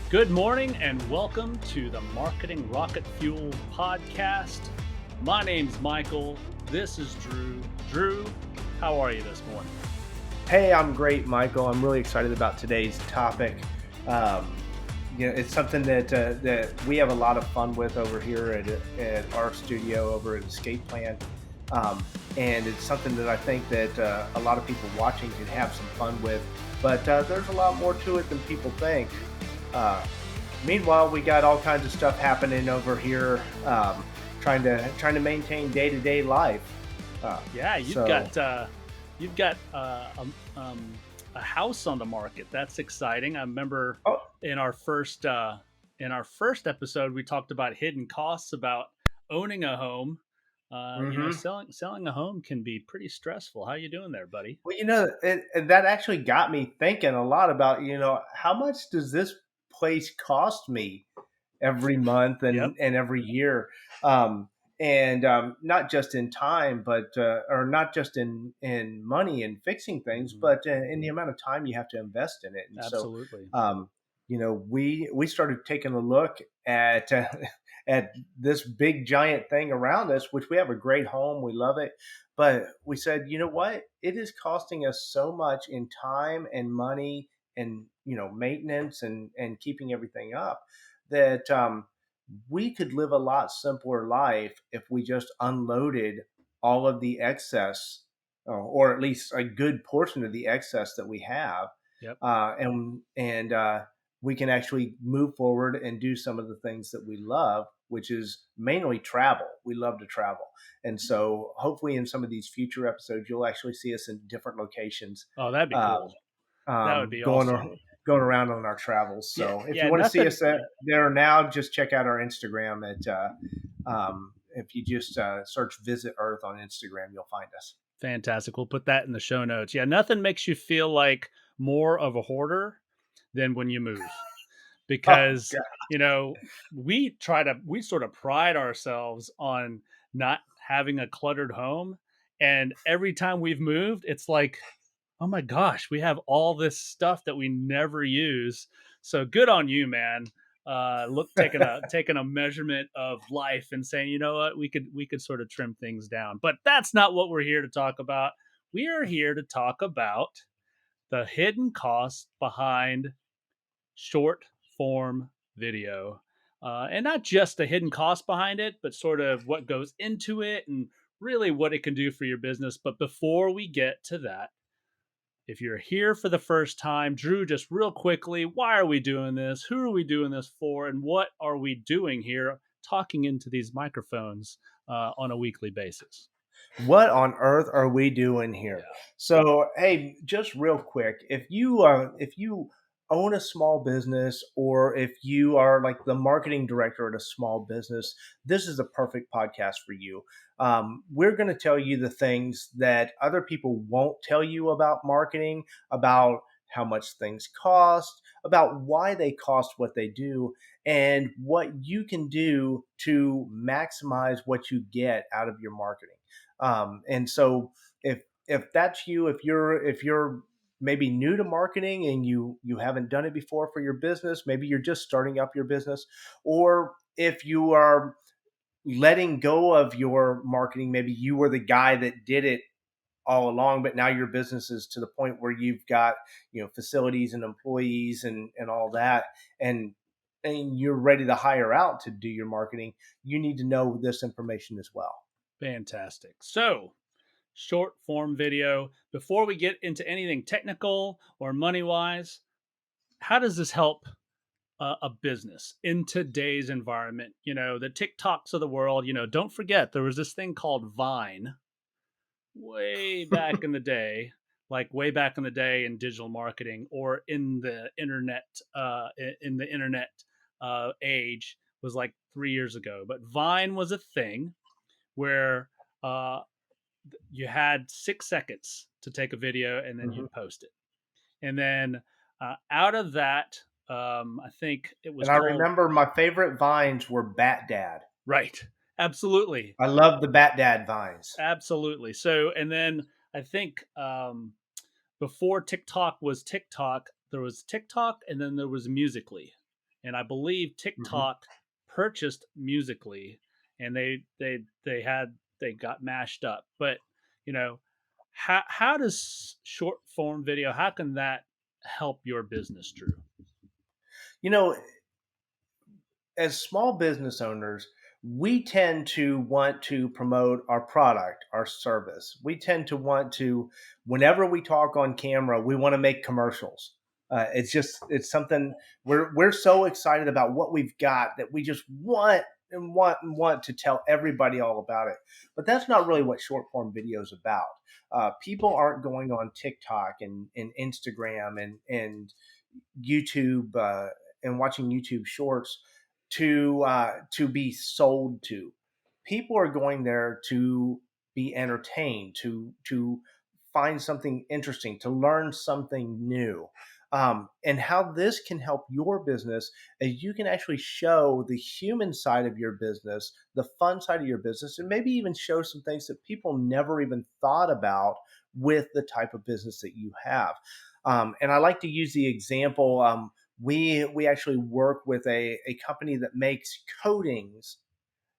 Good morning and welcome to the Marketing Rocketfuel podcast. My name's Michael. This is Drew. Drew, how are you this morning? Hey, I'm great, Michael. I'm really excited about today's topic. Um, it's something that we have a lot of fun with over here at our studio over at Escape Plan, and it's something that I think that a lot of people watching can have some fun with. But there's a lot more to it than people think. Uh, Meanwhile, we got all kinds of stuff happening over here, trying to maintain day to day life. Uh, Yeah, so. you've got a house on the market. That's exciting. I remember Oh, in our first episode we talked about hidden costs about owning a home. mm-hmm. Selling a home can be pretty stressful. How you doing there, buddy? Well, that actually got me thinking a lot about, how much does this place cost me every month Yep. and every year? Um, and not just in time, or not just in money and fixing things, Mhm. but in the amount of time you have to invest in it. And so, Absolutely. um, we started taking a look at at this big giant thing around us, which we have a great home, we love it, but we said, you know what? It is costing us so much in time and money and maintenance and keeping everything up that we could live a lot simpler life if we just unloaded all of the excess, or at least a good portion of the excess that we have, Yep. and we can actually move forward and do some of the things that we love, which is mainly travel. We love to travel, and so hopefully in some of these future episodes, you'll actually see us in different locations, Oh, that'd be uh, cool. That would be going awesome. going around on our travels. Yeah, So if you yeah, want to see nothing. us there now, just check out our Instagram at if you just search Visit Earth on Instagram, you'll find us. Fantastic. We'll put that in the show notes. Yeah, nothing makes you feel like more of a hoarder than when you move Oh because, God. we sort of pride ourselves on not having a cluttered home. And every time we've moved, it's like, oh my gosh, we have all this stuff that we never use. So good on you, man. Look, taking a measurement of life and saying, you know what, we could sort of trim things down. But that's not what we're here to talk about. We are here to talk about the hidden costs behind short form video, and not just the hidden cost behind it, but sort of what goes into it and really what it can do for your business. But before we get to that, if you're here for the first time, Drew, just real quickly, why are we doing this? Who are we doing this for? And what are we doing here talking into these microphones on a weekly basis? What on earth are we doing here? Yeah. So, hey, just real quick, if you own a small business, or if you are like the marketing director at a small business, this is the perfect podcast for you. We're going to tell you the things that other people won't tell you about marketing, about how much things cost, about why they cost what they do, and what you can do to maximize what you get out of your marketing. And so if that's you, if you're maybe new to marketing and you haven't done it before for your business, maybe you're just starting up your business, or if you are letting go of your marketing, maybe you were the guy that did it all along, but now your business is to the point where you've got facilities and employees and all that, and you're ready to hire out to do your marketing. You need to know this information as well. Fantastic. So, short form video. Before we get into anything technical or money wise, how does this help a business in today's environment? The TikToks of the world. Don't forget there was this thing called Vine way back in the day, like way back in the day in digital marketing or in the internet, age was like 3 years ago. But Vine was a thing where uh, you had 6 seconds to take a video and then Mhm. you'd post it. And then out of that, I think it was And I called, remember my favorite vines were Bat Dad. right. Absolutely. I love the Bat Dad vines. Absolutely. So, and then I think before TikTok was TikTok, there was TikTok and then there was Musically. and I believe Mhm. TikTok purchased Musically, and they got mashed up. But you know, how does short form video? How can that help your business, Drew? You know, as small business owners, we tend to want to promote our product, our service. We tend to want to, whenever we talk on camera, we want to make commercials. It's something we're so excited about what we've got that we just want to tell everybody all about it. But that's not really what short form video is about. People aren't going on TikTok and Instagram and YouTube and watching YouTube Shorts to be sold to. People are going there to be entertained, to find something interesting, to learn something new. And how this can help your business is you can actually show the human side of your business, the fun side of your business, and maybe even show some things that people never even thought about with the type of business that you have. And I like to use the example. We actually work with a company that makes coatings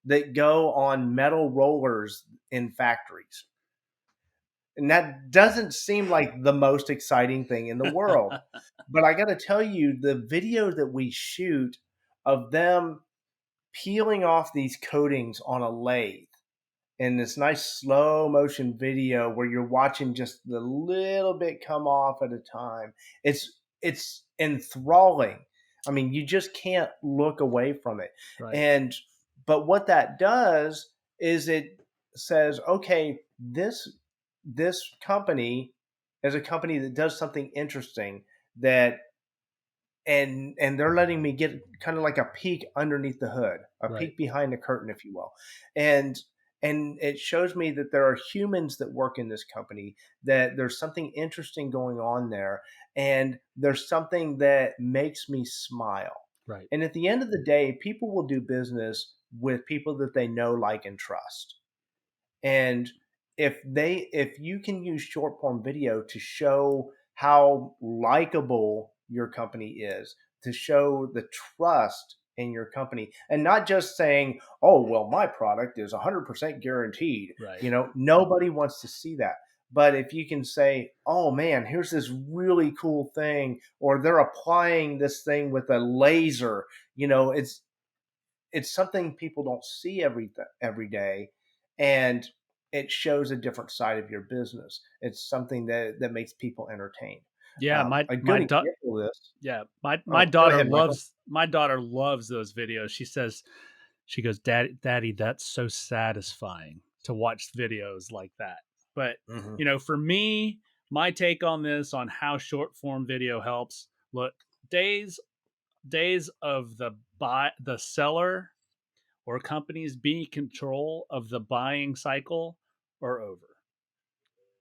that go on metal rollers in factories. And that doesn't seem like the most exciting thing in the world. But I got to tell you, the video that we shoot of them peeling off these coatings on a lathe in this nice slow motion video where you're watching just the little bit come off at a time. It's enthralling. I mean, you just can't look away from it. Right, And but what that does is it says, okay, this company is a company that does something interesting that and they're letting me get kind of like a peek underneath the hood, a right, peek behind the curtain, if you will. And and it shows me that there are humans that work in this company, that there's something interesting going on there, and there's something that makes me smile. right, And at the end of the day, people will do business with people that they know, like, and trust. And if you can use short form video to show how likable your company is, to show the trust in your company, and not just saying, "Oh, well, my product is 100% guaranteed." right. Nobody wants to see that. But if you can say, "Oh man, here's this really cool thing," or they're applying this thing with a laser, it's something people don't see every day, and it shows a different side of your business. It's something that makes people entertained. Yeah, A good example of this. yeah, my Oh, go daughter ahead, Michael. loves my daughter loves those videos. She says, she goes, Daddy, that's so satisfying to watch videos like that." But, Hmm. for me, my take on this, on how short form video helps, look, days of the seller or companies being in control of the buying cycle are over.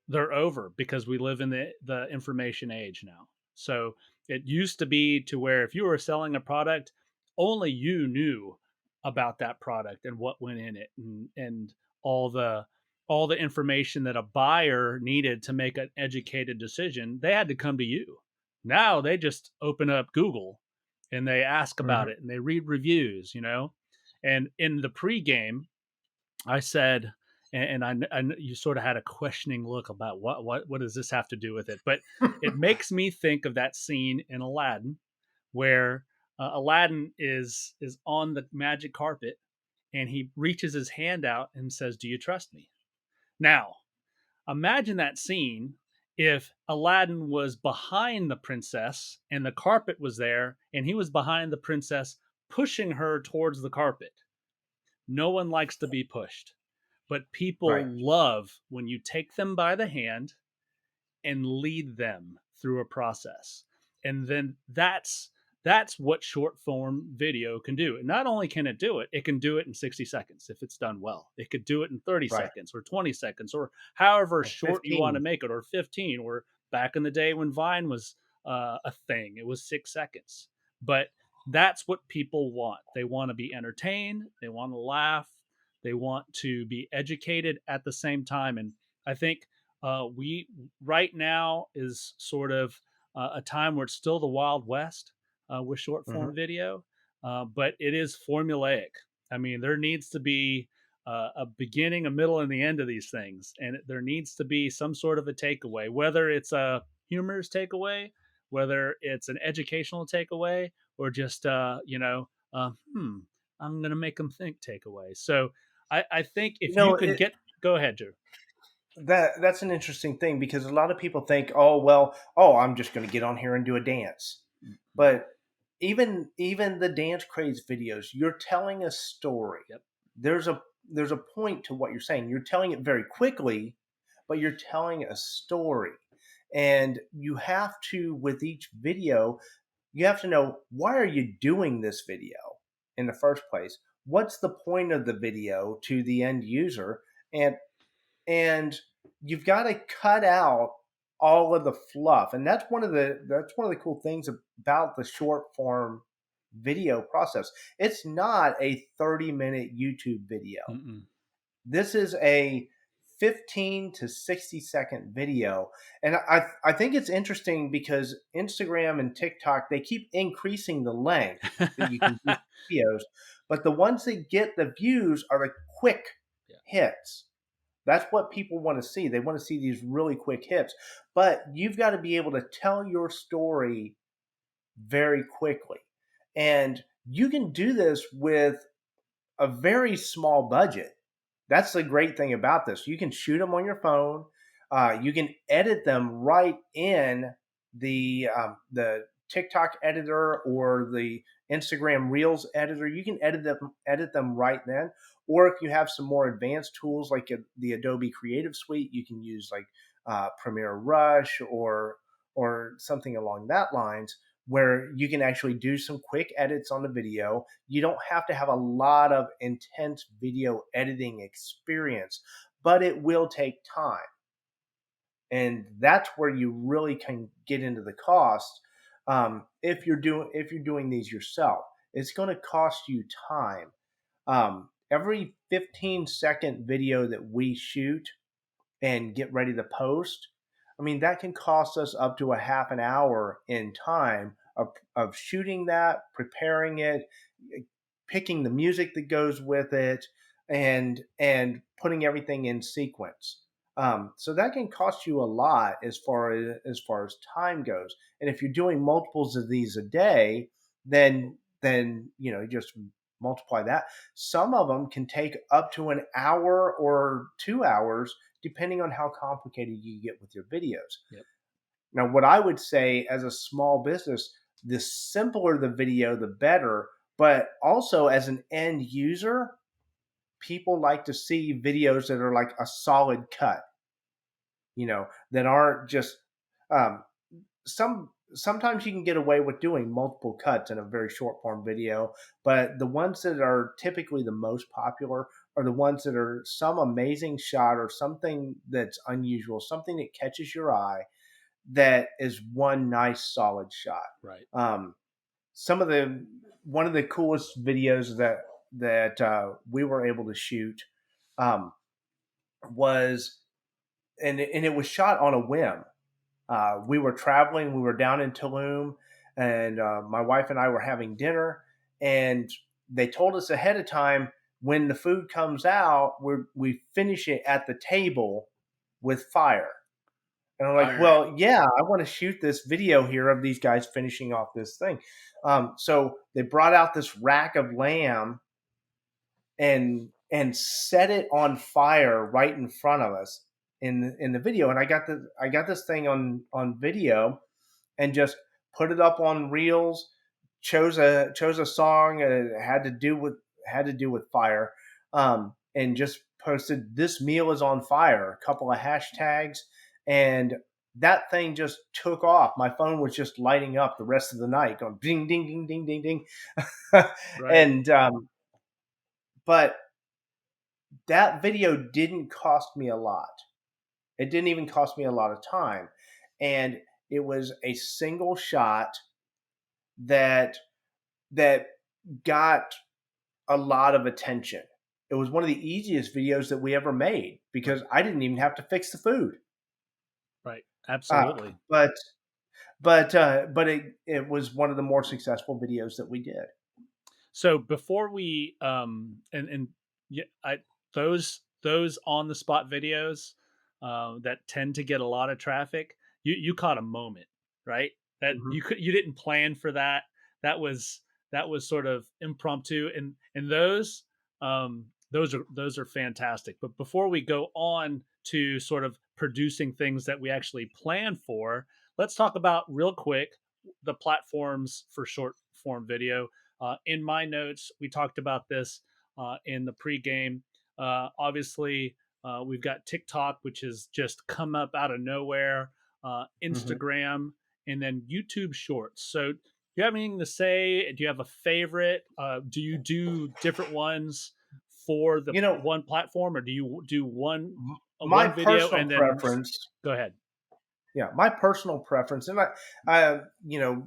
They're over because we live in the information age now. So it used to be to where if you were selling a product, only you knew about that product and what went in it, and all the all the information that a buyer needed to make an educated decision. They had to come to you. Now they just open up Google and they ask about Hmm. it and they read reviews. And in the pregame, I said, and you sort of had a questioning look about what does this have to do with it? But it makes me think of that scene in Aladdin where Aladdin is on the magic carpet and he reaches his hand out and says, "Do you trust me?" Now, imagine that scene if Aladdin was behind the princess and the carpet was there and he was behind the princess pushing her towards the carpet. No one likes to be pushed, but Right. people love when you take them by the hand and lead them through a process. And then that's what short form video can do. And not only can it can do it in 60 seconds if it's done well. It could do it in 30 Right. seconds or 20 seconds or however Or short you want to 15. make it, or 15, or back in the day when Vine was a thing, it was 6 seconds. But that's what people want. They want to be entertained, they want to laugh, they want to be educated at the same time. And I think we right now is sort of a time where it's still the Wild West with short Hmm. form video. but it is formulaic. I mean, there needs to be a beginning, a middle, and the end of these things, and there needs to be some sort of a takeaway, whether it's a humorous takeaway, whether it's an educational takeaway, or just I'm going to make them think takeaway. So I think You if you know, can get, go ahead, Drew. that's an interesting thing because a lot of people think, oh well, oh I'm just going to get on here and do a dance, No. but even the dance craze videos, you're telling a story. Yep. There's a there's a point to what you're saying. You're telling it very quickly, but you're telling a story, and you have to, with each video, you have to know, why are you doing this video in the first place? What's the point of the video to the end user? And you've got to cut out all of the fluff, and that's one of the cool things about the short form video process. It's not a 30-minute YouTube video. Mm-mm. This is a 15 to 60-second video. And I think it's interesting because Instagram and TikTok, they keep increasing the length that you can do videos, but the ones that get the views are the quick Yeah. hits. That's what people want to see. They want to see these really quick hits. But you've got to be able to tell your story very quickly. And you can do this with a very small budget. That's the great thing about this. You can shoot them on your phone. You can edit them right in the TikTok editor or the Instagram Reels editor. You can edit them right then. Or if you have some more advanced tools like the Adobe Creative Suite, you can use like Premiere Rush or something along that lines, where you can actually do some quick edits on the video. You don't have to have a lot of intense video editing experience, but it will take time. And that's where you really can get into the cost. If you're doing these yourself, it's going to cost you time. Every 15-second video that we shoot and get ready to post, I mean, that can cost us up to a half an hour in time of shooting that, preparing it, picking the music that goes with it, and putting everything in sequence. So that can cost you a lot as far as time goes. And if you're doing multiples of these a day, then you just multiply that. Some of them can take up to an hour or 2 hours, depending on how complicated you get with your videos. Yep. Now, what I would say as a small business, the simpler the video, the better. But also, as an end user, people like to see videos that are like a solid cut, that aren't just um, sometimes you can get away with doing multiple cuts in a very short form video, but the ones that are typically the most popular are the ones that are some amazing shot or something that's unusual, something that catches your eye, that is one nice solid shot. Right. Some of the One of the coolest videos that we were able to shoot um, was, and it was shot on a whim. We were traveling. We were down in Tulum, and my wife and I were having dinner. And they told us ahead of time, when the food comes out, we finish it at the table with fire. And I'm like, Fire. well, yeah, I want to shoot this video here of these guys finishing off this thing. So they brought out this rack of lamb and set it on fire right in front of us in the video. And I got this thing on video, and just put it up on Reels. Chose a song that had to do with fire, and just posted, "This meal is on fire." A couple of hashtags, and that thing just took off. My phone was just lighting up the rest of the night, going ding ding ding ding ding ding. Right. And but that video didn't cost me a lot. It didn't even cost me a lot of time, and it was a single shot that that got a lot of attention. It was one of the easiest videos that we ever made because Right. I didn't even have to fix the food. Right. Uh, Absolutely. but but it was one of the more successful videos that we did. So before we and yeah, those on the spot videos that tend to get a lot of traffic, you caught a moment, right? That Mhm. you didn't plan for that. That was that was sort of impromptu, and those are fantastic. But before we go on to sort of producing things that we actually plan for, let's talk about real quick the platforms for short form video. In my notes, we talked about this in the pregame. Obviously, we've got TikTok, which has just come up out of nowhere, Mhm. Instagram, and then YouTube Shorts. So, do you have anything to say? Do you have a favorite? Do you do different ones for the You know, one platform, or do you do my one video personal and then preference, go ahead? yeah, my personal preference, and I,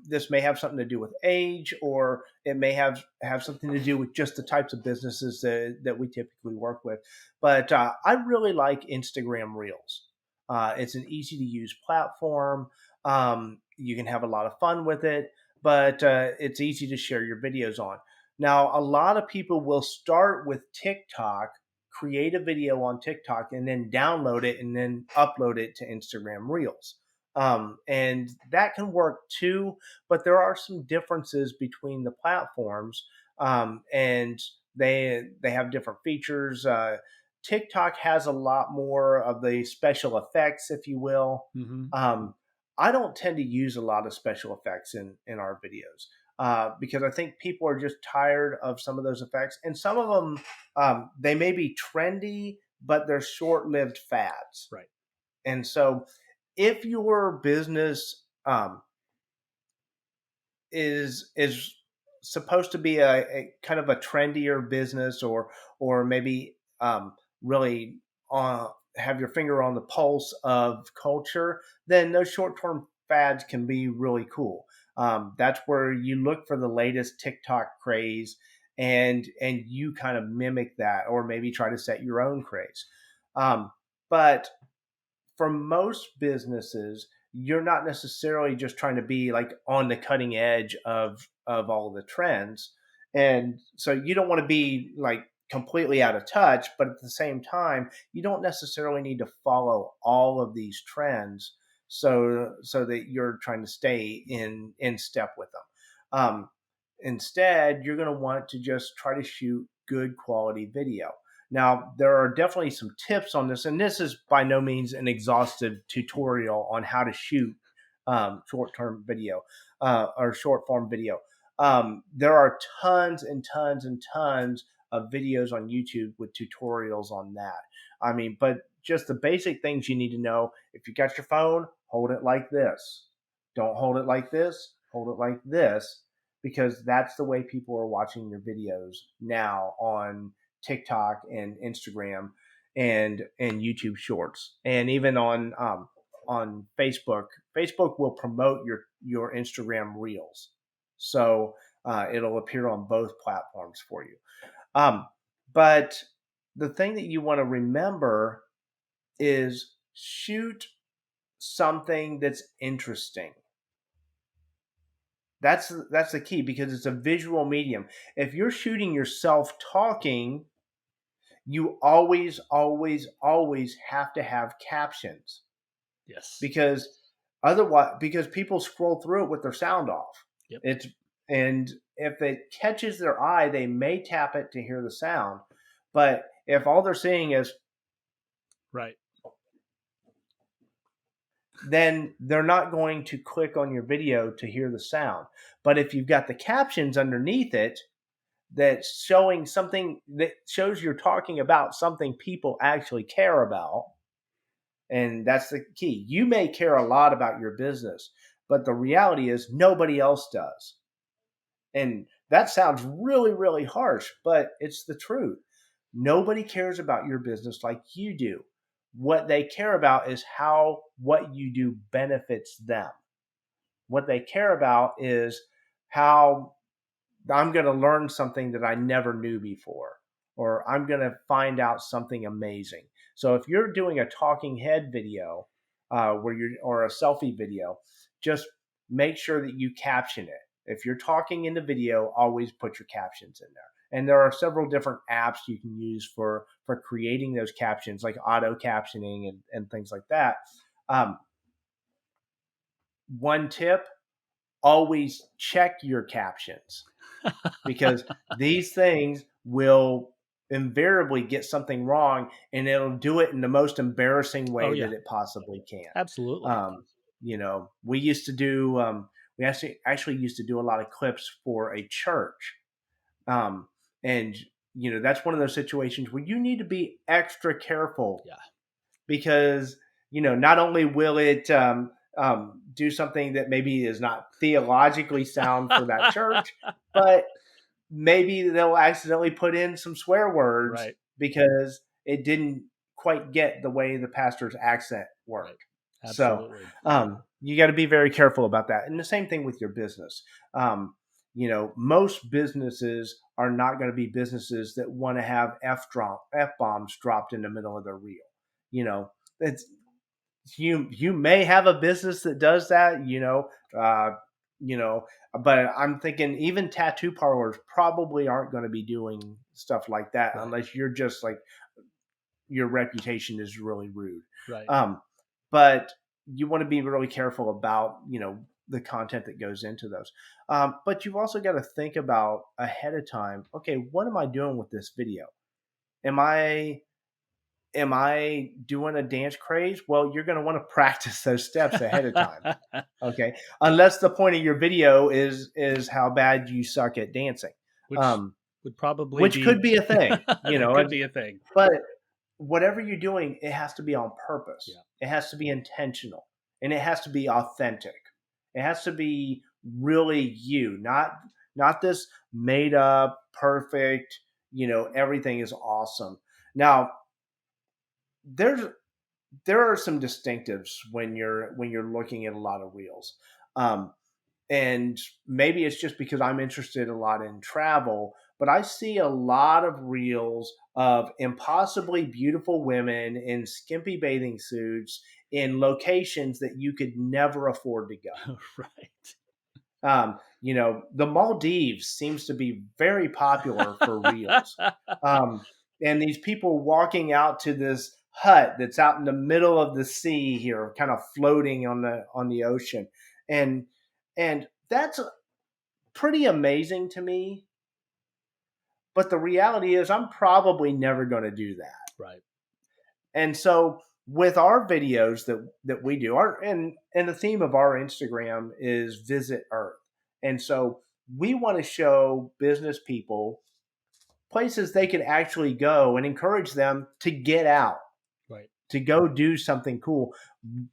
this may have something to do with age, or it may have something to do with just the types of businesses that we typically work with. But I really like Instagram Reels. It's an easy to use platform. You can have a lot of fun with it, but it's easy to share your videos on. Now, a lot of people will start with TikTok, create a video on TikTok, and then download it and then upload it to Instagram Reels. And that can work too, but there are some differences between the platforms, and they have different features. TikTok has a lot more of the special effects, if you will. Hmm. Um, I don't tend to use a lot of special effects in our videos because I think people are just tired of some of those effects, and some of them they may be trendy, but they're short-lived fads. Right. And so, if your business is supposed to be a kind of a trendier business, or maybe really have your finger on the pulse of culture, then those short term fads can be really cool. That's where you look for the latest TikTok craze, and you kind of mimic that, or maybe try to set your own craze. But for most businesses, you're not necessarily just trying to be like on the cutting edge of all of the trends. And so you don't want to be like completely out of touch, but at the same time, you don't necessarily need to follow all of these trends so that you're trying to stay in step with them. Instead, you're going to want to just try to shoot good quality video. Now, there are definitely some tips on this, and this is by no means an exhaustive tutorial on how to shoot short term video or short form video. There are tons and tons and tons of videos on YouTube with tutorials on that. I mean, but just the basic things you need to know: if you got your phone, hold it like this. Don't hold it like this, hold it like this, because that's the way people are watching your videos now on TikTok and Instagram and YouTube Shorts, and even on Facebook. Facebook will promote your Instagram Reels, so it'll appear on both platforms for you. Um, but the thing that you want to remember is shoot something that's interesting. That's the key, because it's a visual medium. If you're shooting yourself talking, you always, always, always have to have captions, Yes. because otherwise, because people scroll through it with their sound off. Yep. It's and if it catches their eye, they may tap it to hear the sound. But if all they're seeing is, Right. then they're not going to click on your video to hear the sound. But if you've got the captions underneath it, that's showing something, that shows you're talking about something people actually care about. And that's the key. You may care a lot about your business, but the reality is nobody else does. And that sounds really, really harsh, but it's the truth. Nobody cares about your business like you do. What they care about is how what you do benefits them. What they care about is how I'm going to learn something that I never knew before, or I'm going to find out something amazing. So if you're doing a talking head video, or a selfie video, just make sure that you caption it. If you're talking in the video, always put your captions in there. And there are several different apps you can use for creating those captions, like auto captioning and things like that. Um, One tip: always check your captions, because these things will invariably get something wrong, and it'll do it in the most embarrassing Oh way yeah, that it possibly can. absolutely. Um, we used to do, we actually used to do a lot of clips for a church. Um, and, that's one of those situations where you need to be extra careful, Yeah. because, not only will it do something that maybe is not theologically sound for that church, but maybe they'll accidentally put in some swear words Right. because it didn't quite get the way the pastor's accent Right. worked. So Absolutely. you got to be very careful about that. And the same thing with your business. Most businesses are not going to be businesses that want to have f bombs dropped in the middle of their reel. You know, it's you may have a business that does that, uh, you know, but I'm thinking even tattoo parlors probably aren't going to be doing stuff like that Right. unless you're just like, your reputation is really rude. Right. Um, but you want to be really careful about, the content that goes into those. But you've also got to think about ahead of time. Okay, what am I doing with this video? Am I am I doing a dance craze? Well, you're going to want to practice those steps ahead of time. Okay, unless the point of your video is how bad you suck at dancing, Which um, would probably which be could be a thing, that could be a thing. but whatever you're doing, it has to be on purpose. Yeah. It has to be intentional, and it has to be authentic. It has to be really you, not this made up, perfect. Everything is awesome. Now, there's there are some distinctives when you're looking at a lot of reels. Um, and maybe it's just because I'm interested a lot in travel, but I see a lot of reels of impossibly beautiful women in skimpy bathing suits in locations that you could never afford to go. Right. The Maldives seems to be very popular for reels. Um, and these people walking out to this hut that's out in the middle of the sea here, kind of floating on the ocean. And that's pretty amazing to me. But the reality is I'm probably never going to do that. Right. And so with our videos that we do, our and the theme of our Instagram is Visit Earth. And so we want to show business people places they can actually go and encourage them to get out, Right. to go do something cool.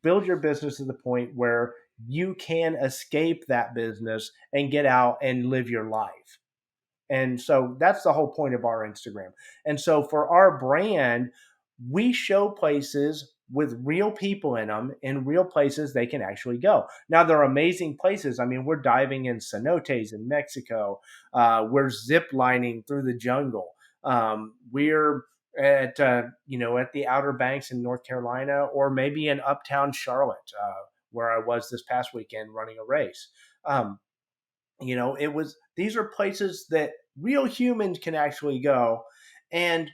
Build your business to the point where you can escape that business and get out and live your life. And so that's the whole point of our Instagram. And so for our brand, we show places with real people in them, in real places they can actually go. Now, they're amazing places. I mean, we're diving in cenotes in Mexico. We're zip lining through the jungle. We're at the Outer Banks in North Carolina, or maybe in Uptown Charlotte, where I was this past weekend running a race. Um, it was these are places that real humans can actually go, and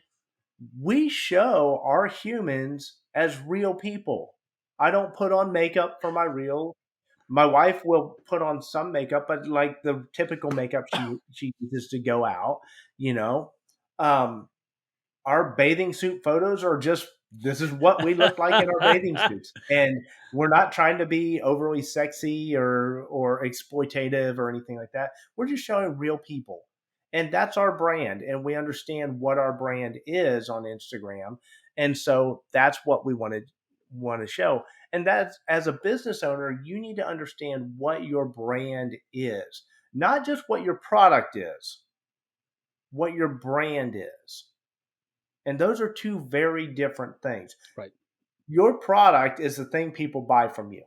we show our humans as real people. I don't put on makeup for my reel. My wife will put on some makeup, but like the typical makeup she uses to go out, you know. Um, our bathing suit photos are just, this is what we look like in our bathing suits, and we're not trying to be overly sexy or exploitative or anything like that. We're just showing real people, and that's our brand, and we understand what our brand is on Instagram, and so that's what we want to show. And that's, as a business owner, you need to understand what your brand is, not just what your product is, what your brand is. And those are two very different things. Right. Your product is the thing people buy from you.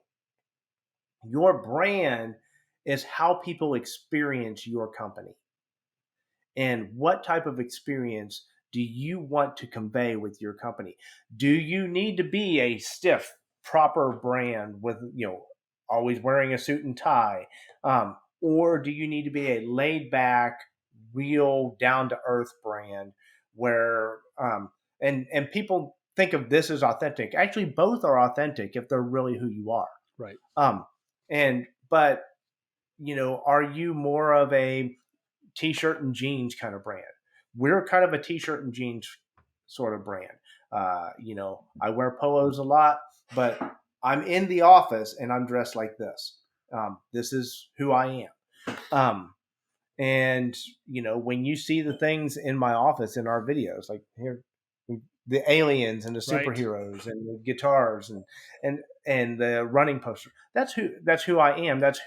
Your brand is how people experience your company. And what type of experience do you want to convey with your company? Do you need to be a stiff, proper brand with, always wearing a suit and tie? or do you need to be a laid back, real, down to earth brand where and people think of this as authentic? Actually, both are authentic if they're really who you are. Right. Um, and but are you more of a t-shirt and jeans kind of brand? We're kind of a t-shirt and jeans sort of brand. I wear polos a lot, but I'm in the office and I'm dressed like this. This is who I am. And when you see the things in my office in our videos, like here, the aliens and the Right. superheroes and the guitars and the running poster. That's who I am. That's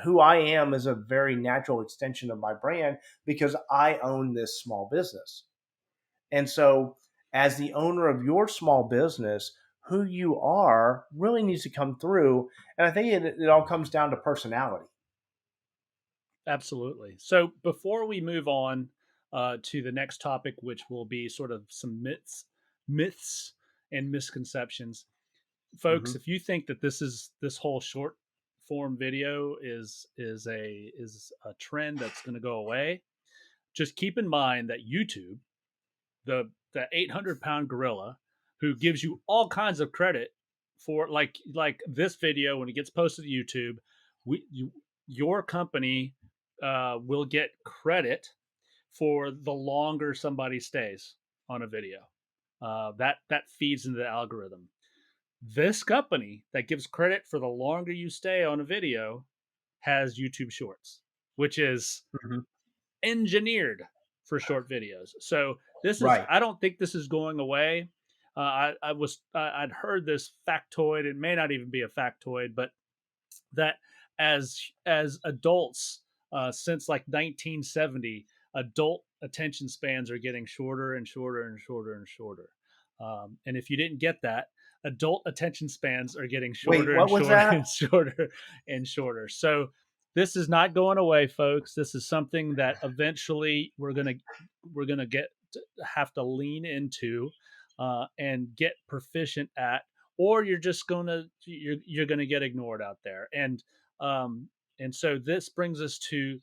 who I am is a very natural extension of my brand because I own this small business. And so, as the owner of your small business, who you are really needs to come through. And I think it all comes down to personality. Absolutely. So before we move on to the next topic, which will be sort of some myths and misconceptions, folks, Hmm. if you think that this whole short form video is a trend that's going to go away, just keep in mind that YouTube, the 800-pound gorilla, who gives you all kinds of credit for like this video when it gets posted to YouTube, your company will get credit for the longer somebody stays on a video. That feeds into the algorithm. This company that gives credit for the longer you stay on a video has YouTube Shorts, which is Hmm. engineered for short videos. So this is Right. I don't think this is going away. I'd heard this factoid. It may not even be a factoid, but that as adults since like 1970, adult attention spans are getting shorter and shorter and shorter and shorter. And if you didn't get that, adult attention spans are getting Wait, shorter and what was shorter that? and shorter and shorter. So this is not going away, folks. This is something that eventually we're gonna get to have to lean into and get proficient at, or you're gonna get ignored out there. Um, and so this brings us to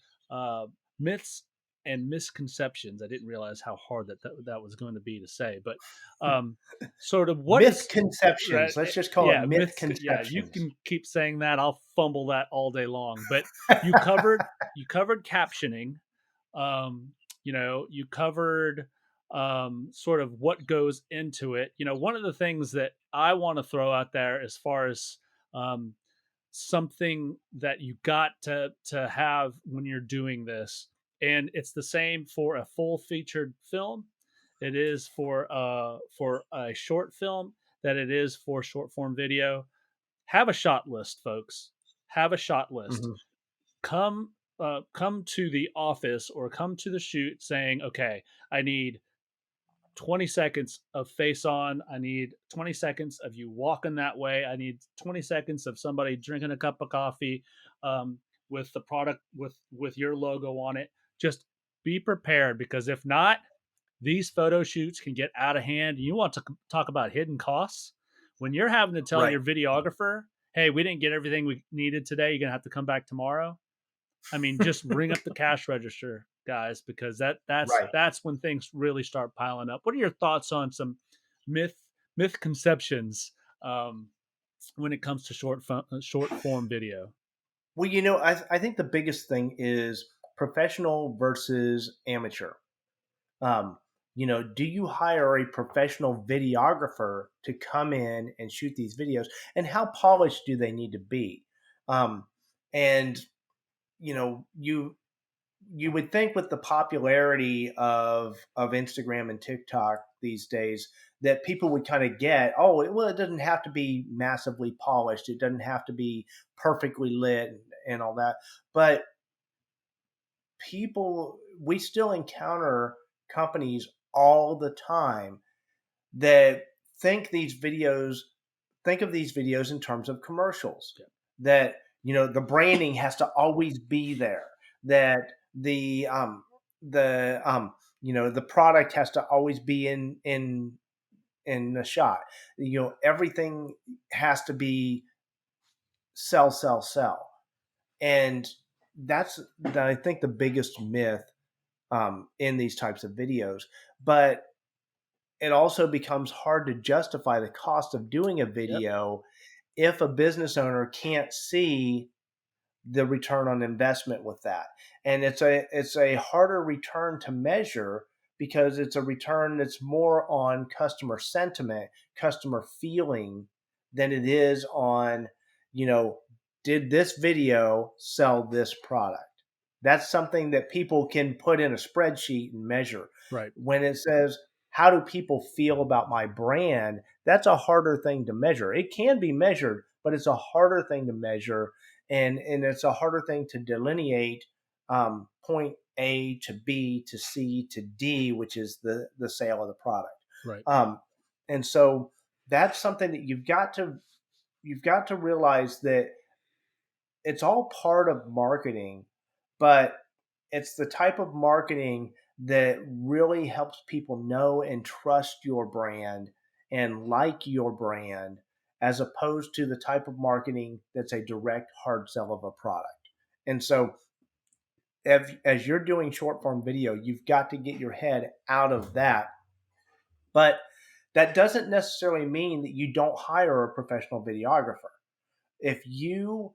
myths and misconceptions. I didn't realize how hard that was going to be to say, but um, sort of what is right? Mythconceptions. Let's just call it Yeah, myths. Yeah, you mythconceptions. can keep saying that. I'll fumble that all day long. But you covered captioning. Um, you covered sort of what goes into it. One of the things that I want to throw out there as far as um, something that you got to have when you're doing this, and it's the same for a full featured film. It is for a short film that it is for short form video. Have a shot list, folks. Have a shot list. Hmm. Come to the office or come to the shoot saying, okay, I need 20 seconds of face on. I need 20 seconds of you walking that way. I need 20 seconds of somebody drinking a cup of coffee um, with the product with your logo on it. Just be prepared, because if not, these photo shoots can get out of hand. You want to talk about hidden costs? When you're having to tell Right. your videographer, hey, we didn't get everything we needed today, you're going to have to come back tomorrow. I mean, just ring up the cash register, guys, because that's Right. that's when things really start piling up. What are your thoughts on some myth myth conceptions um, when it comes to short form video? Well, I think the biggest thing is professional versus amateur. Um, do you hire a professional videographer to come in and shoot these videos? And how polished do they need to be? Um, and you know, you would think with the popularity of Instagram and TikTok these days that people would kind of get, oh, well, it doesn't have to be massively polished, it doesn't have to be perfectly lit and all that, but we still encounter companies all the time that think these videos think of these videos in terms of commercials, Yeah. that the branding has to always be there, that the product has to always be in the shot, everything has to be sell, sell, sell. And that's I think the biggest myth in these types of videos. But it also becomes hard to justify the cost of doing a Yep. video if a business owner can't see the return on investment with that. And it's a harder return to measure because it's a return that's more on customer sentiment, customer feeling than it is on, you know, did this video sell this product? That's something that people can put in a spreadsheet and measure. Right. When it says, how do people feel about my brand? That's a harder thing to measure. It can be measured, but it's a harder thing to measure, and it's a harder thing to delineate point A to B to C to D, which is the sale of the product. Right. Um, and so that's something that you've got to realize that it's all part of marketing, but it's the type of marketing that really helps people know and trust your brand and like your brand, as opposed to the type of marketing that's a direct hard sell of a product. And so, as you're doing short form video, you've got to get your head out of that. But that doesn't necessarily mean that you don't hire a professional videographer. If you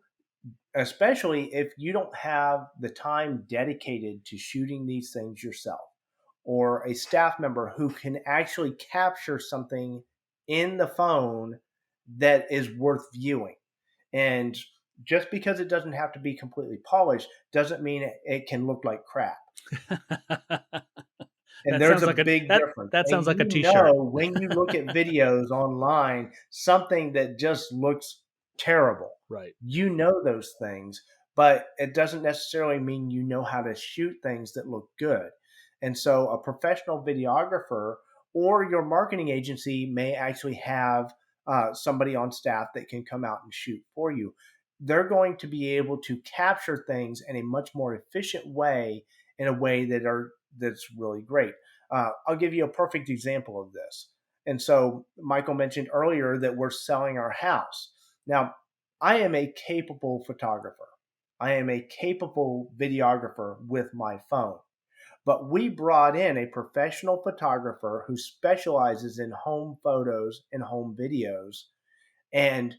Especially if you don't have the time dedicated to shooting these things yourself, or a staff member who can actually capture something in the phone that is worth viewing. And just because it doesn't have to be completely polished doesn't mean it can look like crap. And That there's sounds a like a big difference. that And sounds like a you t-shirt. know, when you look at videos online, something that just looks terrible, Right. you know those things, but it doesn't necessarily mean you know how to shoot things that look good. And so a professional videographer or your marketing agency may actually have somebody on staff that can come out and shoot for you. They're going to be able to capture things in a much more efficient way, in a way that's really great. I'll give you a perfect example of this. And so Michael mentioned earlier that we're selling our house. Now, I am a capable photographer. I am a capable videographer with my phone. But we brought in a professional photographer who specializes in home photos and home videos. And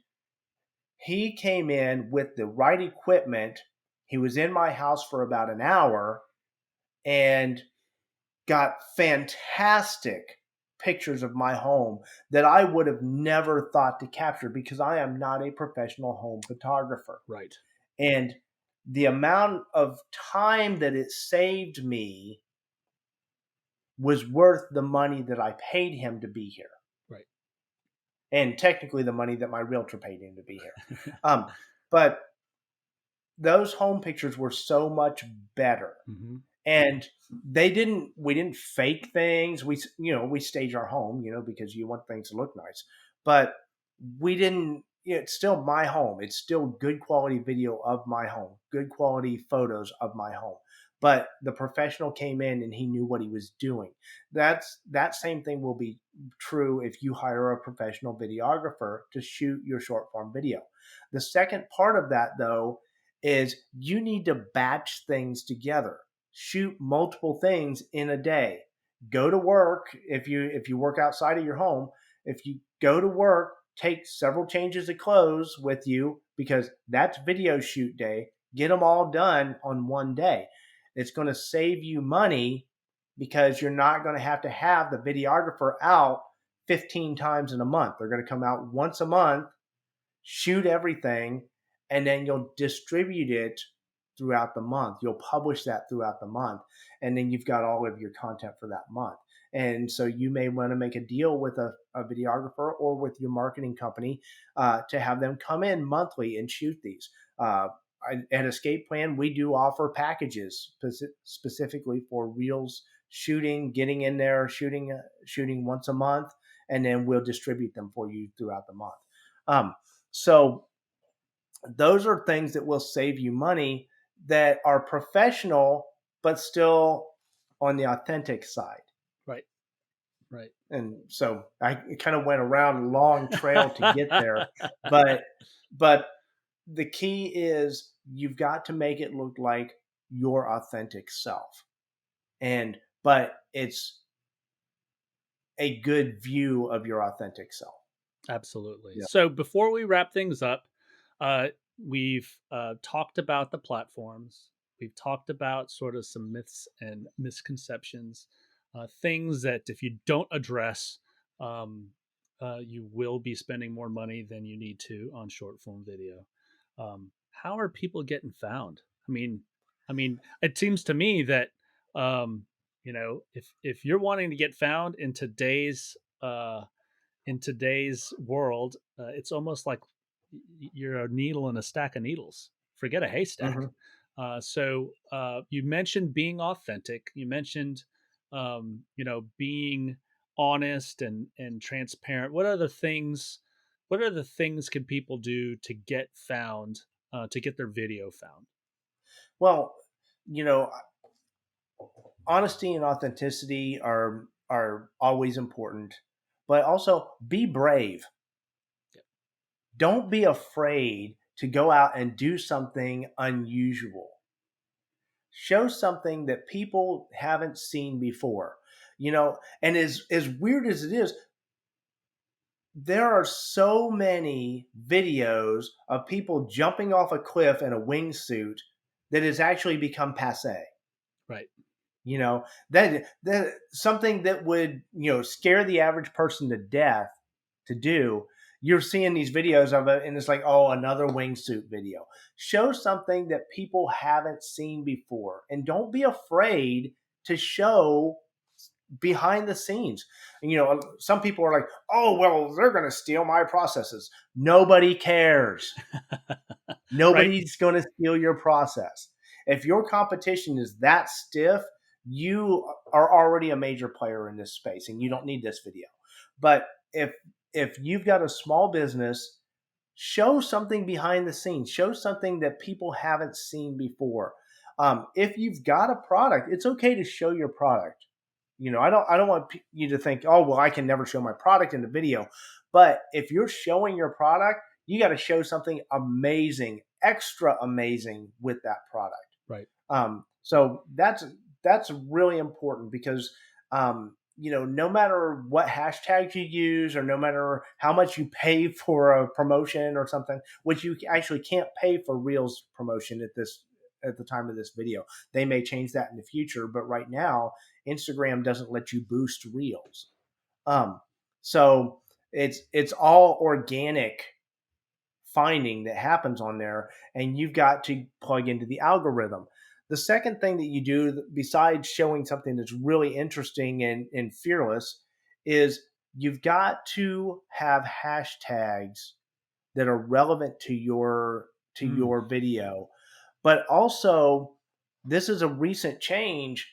he came in with the right equipment. He was in my house for about an hour and got fantastic pictures of my home that I would have never thought to capture because I am not a professional home photographer. Right. And the amount of time that it saved me was worth the money that I paid him to be here. Right. And technically the money that my realtor paid him to be here. But those home pictures were so much better. Hmm. And we didn't fake things. We stage our home, because you want things to look nice. But we didn't, it's still my home. It's still good quality video of my home, good quality photos of my home. But the professional came in and he knew what he was doing. That same thing will be true if you hire a professional videographer to shoot your short form video. The second part of that, though, is you need to batch things together. Shoot multiple things in a day. Go to work if you work outside of your home. If you go to work, take several changes of clothes with you because that's video shoot day. Get them all done on one day. It's going to save you money because you're not going to have the videographer out 15 times in a month. They're going to come out once a month, shoot everything, and then you'll distribute it throughout the month. You'll publish that throughout the month, and then you've got all of your content for that month. And so you may want to make a deal with a videographer or with your marketing company to have them come in monthly and shoot these. At Escape Plan, we do offer packages specifically for reels shooting, getting in there, shooting once a month, and then we'll distribute them for you throughout the month. So those are things that will save you money that are professional, but still on the authentic side. Right. Right. And so I kind of went around a long trail to get there, but but the key is you've got to make it look like your authentic self. And but it's a good view of your authentic self. Absolutely. Yeah. So before we wrap things up, uh, we've talked about the platforms. We've talked about sort of some myths and misconceptions, things that if you don't address, um, you will be spending more money than you need to on short form video. How are people getting found? I mean, it seems to me that um, if you're wanting to get found in today's world, it's almost like you're a needle in a stack of needles. Forget a haystack. Hmm. So you mentioned being authentic. You mentioned, being honest and transparent. What are the things? What are the things can people do to get found? To get their video found? Well, you know, honesty and authenticity are always important, but also be brave. Yep. Don't be afraid to go out and do something unusual. Show something that people haven't seen before. And as weird as it is, there are so many videos of people jumping off a cliff in a wingsuit that has actually become passe. Right. That something that would scare the average person to death to do. You're seeing these videos of it, and it's like, oh, another wingsuit video. Show something that people haven't seen before, and don't be afraid to show behind the scenes. Some people are like, oh, well, they're going to steal my processes. Nobody cares. Right. Nobody's going to steal your process. If your competition is that stiff, you are already a major player in this space and you don't need this video. But if you've got a small business, show something behind the scenes, show something that people haven't seen before. If you've got a product, it's okay to show your product. I don't want you to think, oh, well, I can never show my product in the video. But if you're showing your product, you got to show something amazing, extra amazing with that product. Right. So that's really important because no matter what hashtags you use or no matter how much you pay for a promotion or something, which you actually can't pay for Reels promotion at the time of this video. They may change that in the future, but right now Instagram doesn't let you boost Reels. Um, so it's all organic finding that happens on there, and you've got to plug into the algorithm. The second thing that you do, besides showing something that's really interesting and fearless, is you've got to have hashtags that are relevant to Mm. your video. But also, this is a recent change.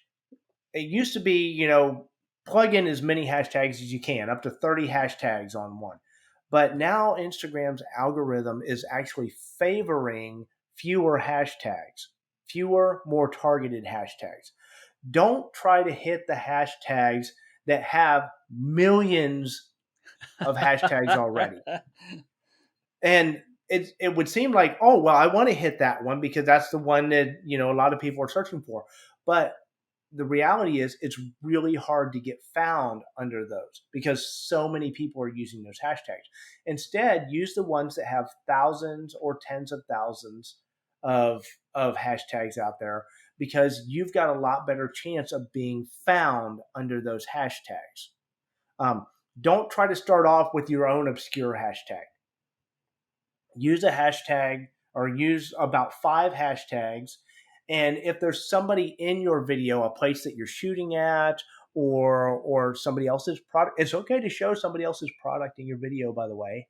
It used to be, plug in as many hashtags as you can, up to 30 hashtags on one. But now Instagram's algorithm is actually favoring fewer hashtags, fewer, more targeted hashtags. Don't try to hit the hashtags that have millions of hashtags already. And it would seem like, oh, well, I want to hit that one because that's the one that, a lot of people are searching for. But the reality is it's really hard to get found under those because so many people are using those hashtags. Instead, use the ones that have thousands or tens of thousands of hashtags out there because you've got a lot better chance of being found under those hashtags. Um, don't try to start off with your own obscure hashtag. Use a hashtag or use about 5 hashtags. And if there's somebody in your video, a place that you're shooting at, or somebody else's product, it's okay to show somebody else's product in your video, by the way.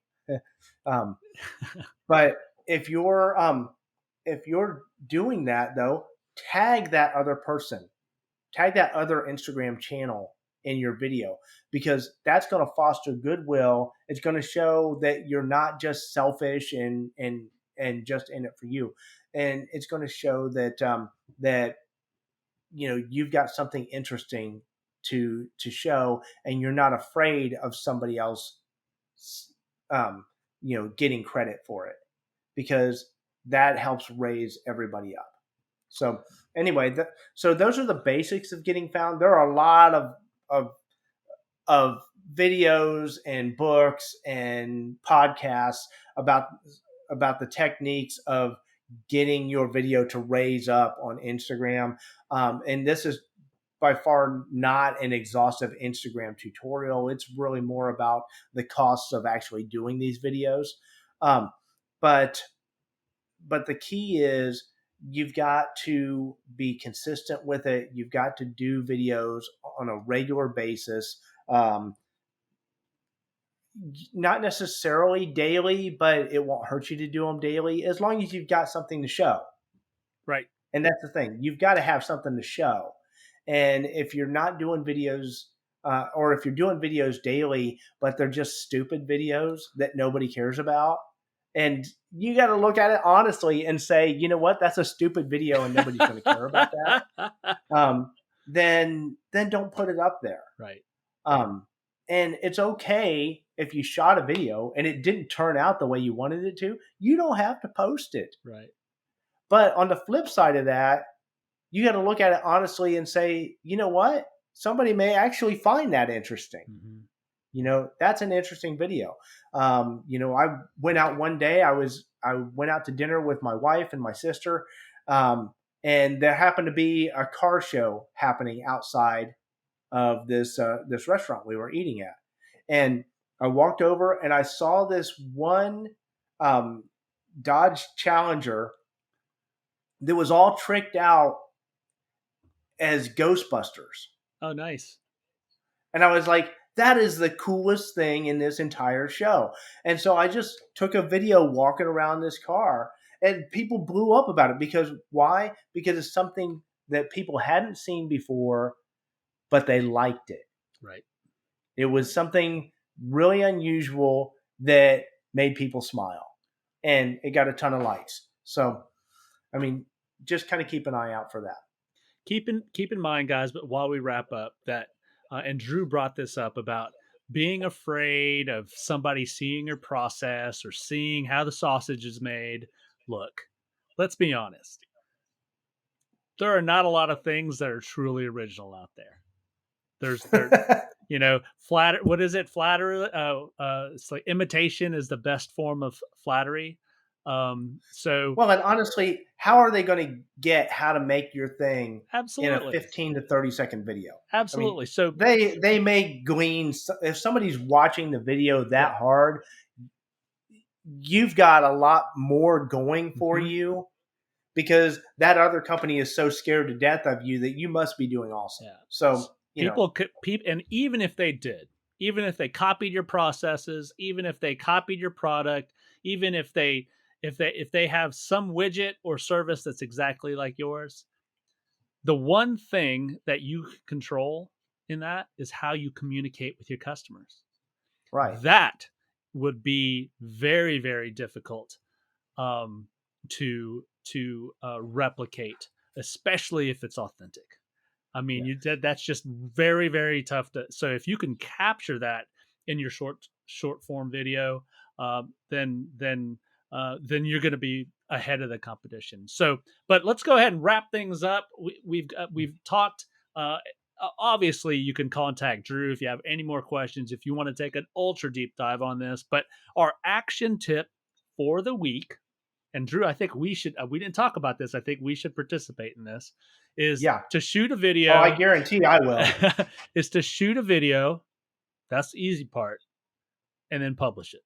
um, but if you're doing that though, tag that other person, tag that other Instagram channel in your video because that's going to foster goodwill. It's going to show that you're not just selfish and just in it for you, and it's going to show that that you've got something interesting to show, and you're not afraid of somebody else, getting credit for it because that helps raise everybody up. So anyway, so those are the basics of getting found. There are a lot of of videos and books and podcasts about the techniques of getting your video to raise up on Instagram. And this is by far not an exhaustive Instagram tutorial. It's really more about the costs of actually doing these videos. Um, but the key is you've got to be consistent with it. You've got to do videos on a regular basis. Not necessarily daily, but it won't hurt you to do them daily as long as you've got something to show. Right. And that's the thing. You've got to have something to show. And if you're not doing videos, or if you're doing videos daily, but they're just stupid videos that nobody cares about, and you got to look at it honestly and say, you know what, that's a stupid video and nobody's going to care about that. Then don't put it up there. Right. Um, and it's okay if you shot a video and it didn't turn out the way you wanted it to. You don't have to post it. Right. But on the flip side of that, you got to look at it honestly and say, you know what? Somebody may actually find that interesting. Mm-hmm. You know, that's an interesting video. I went out one day. I went out to dinner with my wife and my sister, and there happened to be a car show happening outside of this restaurant we were eating at, and I walked over and I saw this one um, Dodge Challenger that was all tricked out as Ghostbusters. Oh, nice. And I was like, that is the coolest thing in this entire show. And so I just took a video walking around this car, and people blew up about it. Because why? Because it's something that people hadn't seen before, but they liked it. Right. It was something really unusual that made people smile, and it got a ton of likes. So, I mean, just kind of keep an eye out for that. Keep in mind, guys, but while we wrap up, that and Drew brought this up about being afraid of somebody seeing your process or seeing how the sausage is made. Look, let's be honest. There are not a lot of things that are truly original out there. There's flatter. What is it? Flattery. It's like imitation is the best form of flattery. So Well, and honestly, how are they going to get how to make your thing in a absolutely, 15 to 30-second video? I mean, absolutely. So they may glean. If somebody's watching the video yeah. that hard, you've got a lot more going for Mm-hmm. you, because that other company is so scared to death of you that you must be doing awesome. Yeah. So, People could, and even if they did, even if they copied your processes, even if they copied your product, even if they have some widget or service that's exactly like yours, the one thing that you control in that is how you communicate with your customers. right. That would be very, very difficult um, to replicate, especially if it's authentic. I mean, Yeah. that's just very, very tough to. So if you can capture that in your short form video, then you're going to be ahead of the competition. So, but let's go ahead and wrap things up. We've talked. Obviously, you can contact Drew if you have any more questions. If you want to take an ultra deep dive on this, but our action tip for the week, and Drew, I think we should. We didn't talk about this. I think we should participate in this. Is Yeah. to shoot a Oh, I video. guarantee I will. Is to shoot a video. That's the easy part, and then publish it.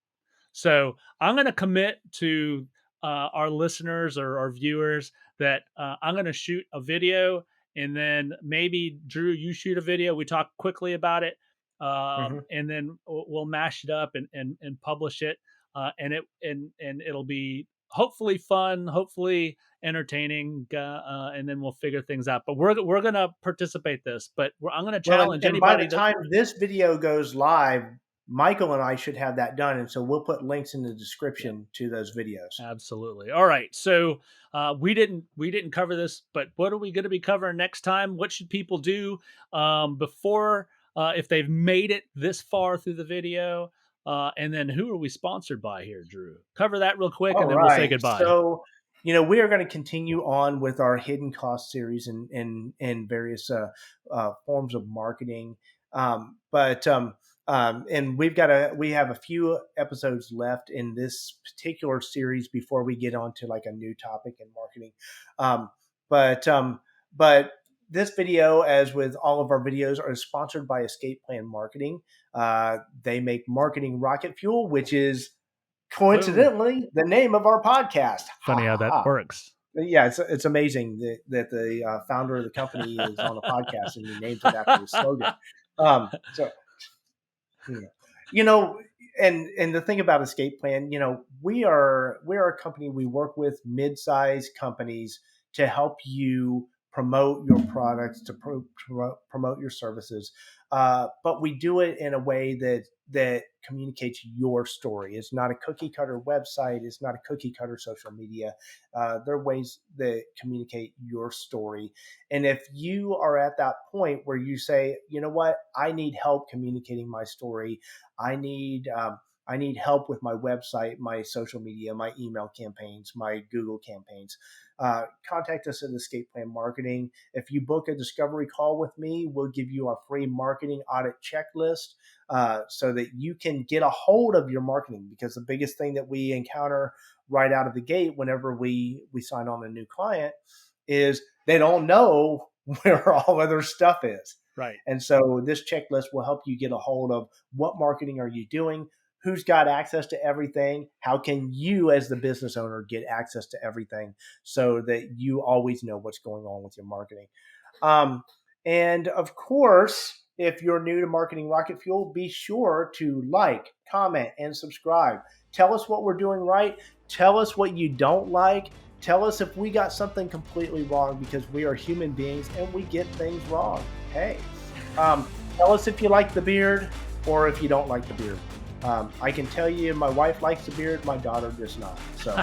So I'm going to commit to our listeners or our viewers that I'm going to shoot a video, and then maybe Drew, you shoot a video. We talk quickly about it, Mhm. and then we'll mash it up and publish it, and it'll be hopefully fun, hopefully entertaining, and then we'll figure things out. But we're gonna participate this, but I'm gonna Well, challenge and by the anybody that. time this video goes live, Michael and I should have that done, and so we'll put links in the Yeah. description to those videos. Absolutely. All right. So we didn't cover this, but what are we going to be covering next time? What should people do before if they've made it this far through the video? And then who are we sponsored by here, Drew? Cover that real quick, All and then we'll say right. goodbye. So We are going to continue on with our hidden cost series and various forms of marketing. But and we have a few episodes left in this particular series before we get on to like a new topic in marketing. Um, but um, but this video, as with all of our videos, are sponsored by Escape Plan Marketing. They make marketing rocket fuel, which is Boom. coincidentally the name of our podcast. Ha Funny how ha that ha. works. Yeah, it's amazing that the founder of the company is on a podcast and he names it after his slogan. So you know, you know, and the thing about Escape Plan, we're a company. We work with mid-sized companies to help you promote your products, to promote your services, but we do it in a way that communicates your story. It's not a cookie cutter website. It's not a cookie cutter social media. There are ways that communicate your story. And if you are at that point where you say, you know what, I need help communicating my story. I need I need help with my website, my social media, my email campaigns, my Google campaigns. Contact us at Escape Plan Marketing. If you book a discovery call with me, we'll give you our free marketing audit checklist so that you can get a hold of your marketing. Because the biggest thing that we encounter right out of the gate whenever we sign on a new client is they don't know where all other stuff is. Right. And so this checklist will help you get a hold of what marketing are you doing, who's got access to everything, how can you as the business owner get access to everything so that you always know what's going on with your marketing. Um, and of course, if you're new to Marketing Rocket Fuel, be sure to like, comment, and subscribe. Tell us what we're doing right. Tell us what you don't like. Tell us if we got something completely wrong, because we are human beings and we get things wrong. Hey, tell us if you like the beard or if you don't like the beard. I can tell you my wife likes the beard, my daughter does not. So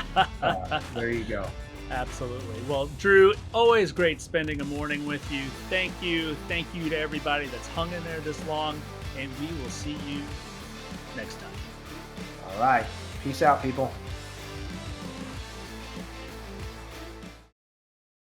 there you go. Absolutely. Well, Drew, always great spending a morning with you. Thank you. Thank you to everybody that's hung in there this long. And we will see you next time. All right. Peace out, people.